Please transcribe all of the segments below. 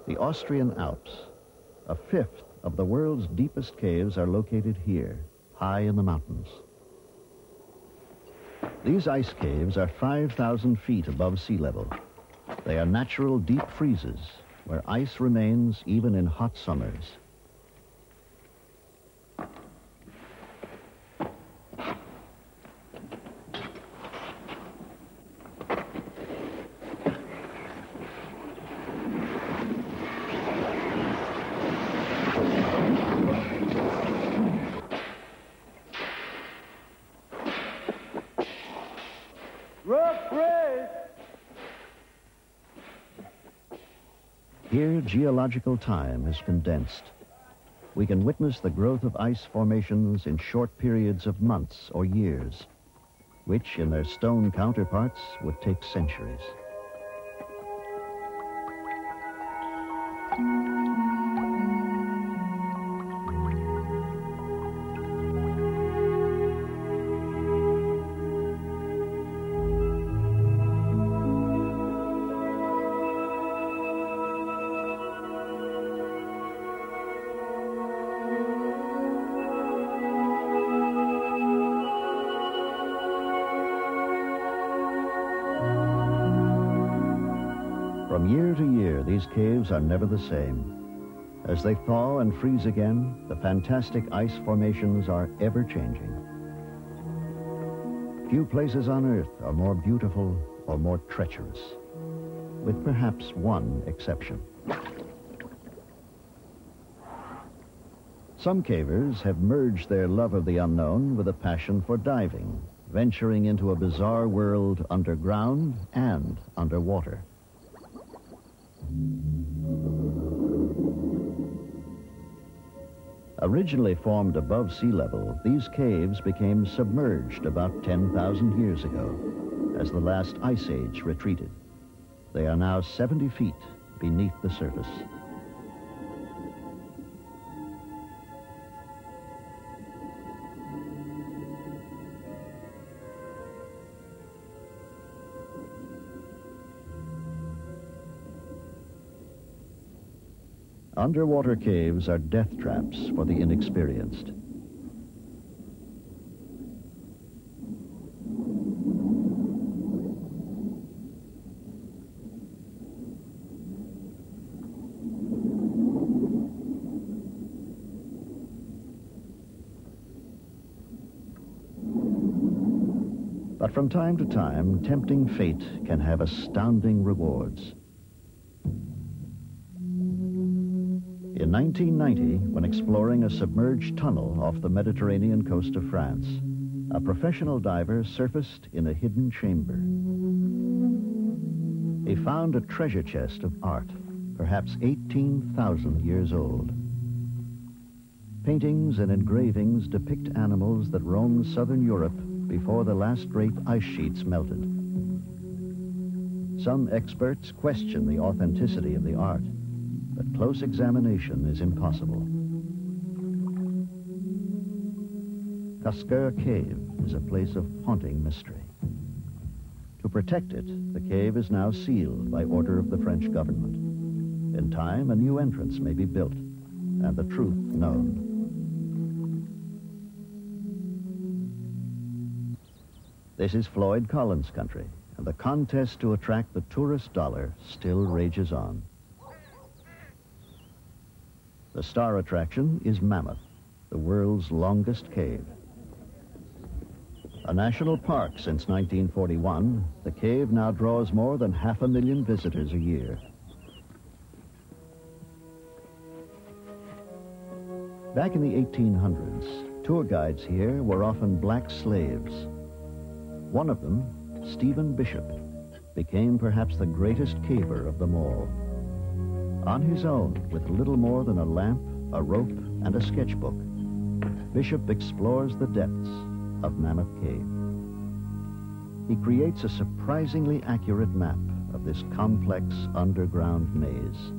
The Austrian Alps. A fifth of the world's deepest caves are located here, high in the mountains. These ice caves are 5,000 feet above sea level. They are natural deep freezes where ice remains even in hot summers. Here, geological time is condensed. We can witness the growth of ice formations in short periods of months or years, which in their stone counterparts would take centuries. From year to year, these caves are never the same. As they thaw and freeze again, the fantastic ice formations are ever-changing. Few places on Earth are more beautiful or more treacherous, with perhaps one exception. Some cavers have merged their love of the unknown with a passion for diving, venturing into a bizarre world underground and underwater. Originally formed above sea level, these caves became submerged about 10,000 years ago as the last ice age retreated. They are now 70 feet beneath the surface. Underwater caves are death traps for the inexperienced. But from time to time, tempting fate can have astounding rewards. In 1990, when exploring a submerged tunnel off the Mediterranean coast of France, a professional diver surfaced in a hidden chamber. He found a treasure chest of art, perhaps 18,000 years old. Paintings and engravings depict animals that roamed southern Europe before the last great ice sheets melted. Some experts question the authenticity of the art, but close examination is impossible. Casqueur Cave is a place of haunting mystery. To protect it, the cave is now sealed by order of the French government. In time, a new entrance may be built and the truth known. This is Floyd Collins' country, and the contest to attract the tourist dollar still rages on. The star attraction is Mammoth, the world's longest cave. A national park since 1941, the cave now draws more than 500,000 visitors a year. Back in the 1800s, tour guides here were often black slaves. One of them, Stephen Bishop, became perhaps the greatest caver of them all. On his own, with little more than a lamp, a rope, and a sketchbook, Bishop explores the depths of Mammoth Cave. He creates a surprisingly accurate map of this complex underground maze.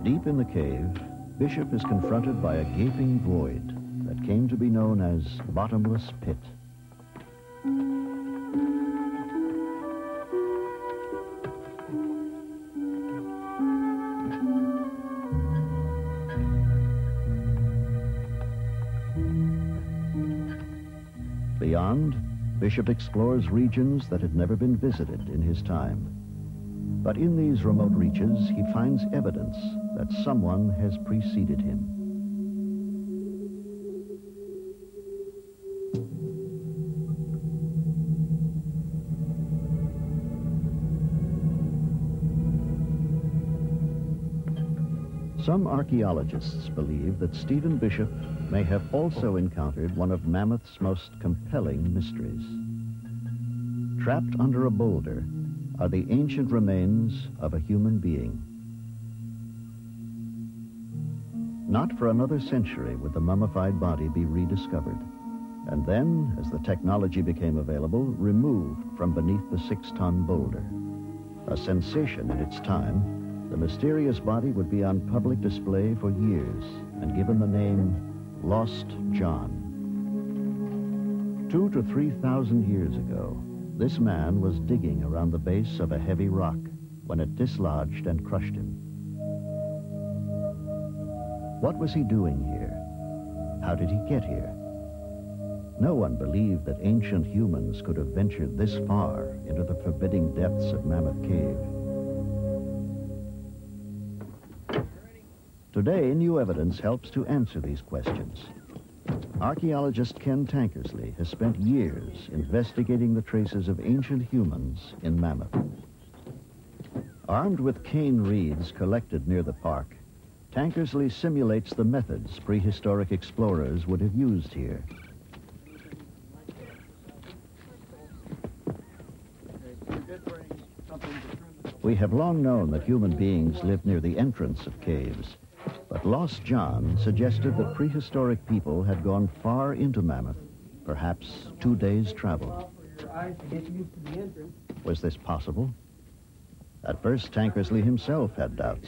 Deep in the cave, Bishop is confronted by a gaping void that came to be known as Bottomless Pit. beyond, Bishop explores regions that had never been visited in his time. But in these remote reaches, he finds evidence that someone has preceded him. Some archaeologists believe that Stephen Bishop may have also encountered one of Mammoth's most compelling mysteries. Trapped under a boulder are the ancient remains of a human being. Not for another century would the mummified body be rediscovered, and then, as the technology became available, removed from beneath the 6-ton boulder. A sensation in its time, the mysterious body would be on public display for years and given the name Lost John. 2,000 to 3,000 years ago, this man was digging around the base of a heavy rock when it dislodged and crushed him. What was he doing here? How did he get here? No one believed that ancient humans could have ventured this far into the forbidding depths of Mammoth Cave. Today, new evidence helps to answer these questions. Archaeologist Ken Tankersley has spent years investigating the traces of ancient humans in Mammoth. Armed with cane reeds collected near the park, Tankersley simulates the methods prehistoric explorers would have used here. We have long known that human beings lived near the entrance of caves. But Lost John suggested that prehistoric people had gone far into Mammoth, perhaps 2 days' travel. Was this possible? At first, Tankersley himself had doubts.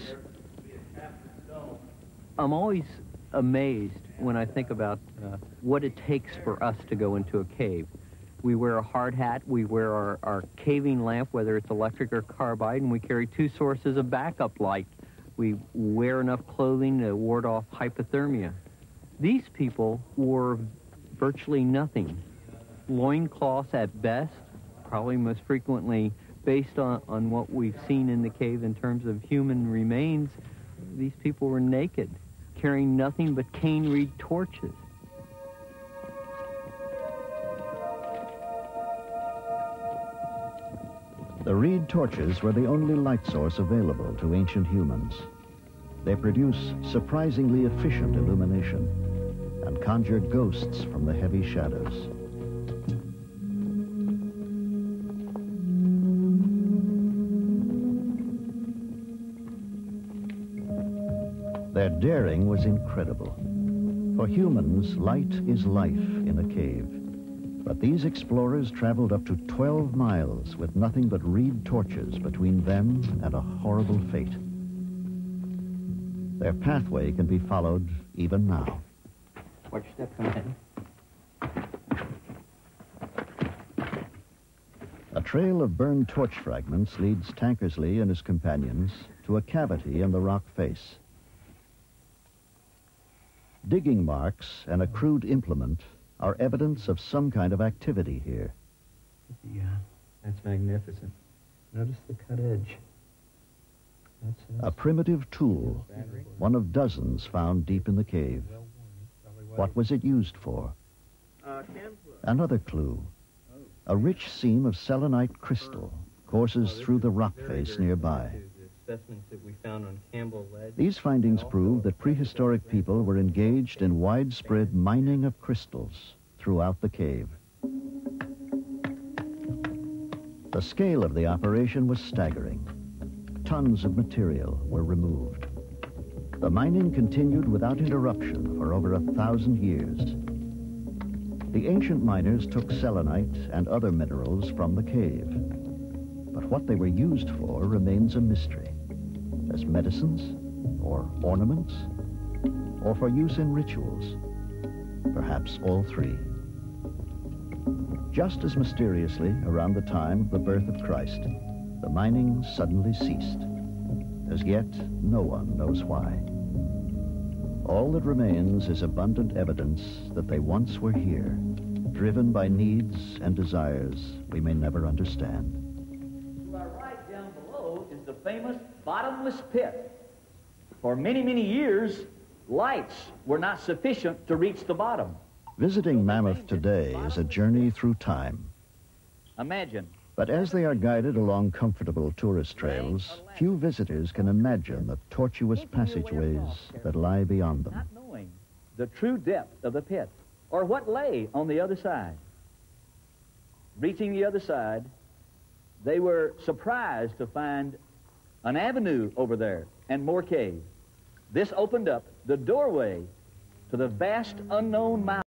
I'm always amazed when I think about what it takes for us to go into a cave. We wear a hard hat, we wear our caving lamp, whether it's electric or carbide, and we carry 2 sources of backup light. We wear enough clothing to ward off hypothermia. These people wore virtually nothing. Loincloths at best, probably most frequently based on what we've seen in the cave in terms of human remains. These people were naked, carrying nothing but cane reed torches. The reed torches were the only light source available to ancient humans. They produce surprisingly efficient illumination and conjured ghosts from the heavy shadows. Their daring was incredible. For humans, light is life in a cave. But these explorers traveled up to 12 miles with nothing but reed torches between them and a horrible fate. Their pathway can be followed even now. Watch your step, come ahead. A trail of burned torch fragments leads Tankersley and his companions to a cavity in the rock face. Digging marks and a crude implement are evidence of some kind of activity here. Yeah, that's magnificent. Notice the cut edge. A primitive tool, one of dozens found deep in the cave. What was it used for? Another clue. A rich seam of selenite crystal courses through the rock face nearby. These findings prove that prehistoric people were engaged in widespread mining of crystals throughout the cave. The scale of the operation was staggering. Tons of material were removed. The mining continued without interruption for over 1,000 years. The ancient miners took selenite and other minerals from the cave. But what they were used for remains a mystery. As medicines, or ornaments, or for use in rituals. Perhaps all three. Just as mysteriously, around the time of the birth of Christ, the mining suddenly ceased. As yet, no one knows why. All that remains is abundant evidence that they once were here, driven by needs and desires we may never understand. To our right down below is the famous bottomless pit. For many, many years, lights were not sufficient to reach the bottom. Visiting Mammoth today is a journey through time. Imagine. But as they are guided along comfortable tourist trails, few visitors can imagine the tortuous passageways that lie beyond them. Not knowing the true depth of the pit, or what lay on the other side. Reaching the other side, they were surprised to find an avenue over there and more caves. This opened up the doorway to the vast unknown mountains.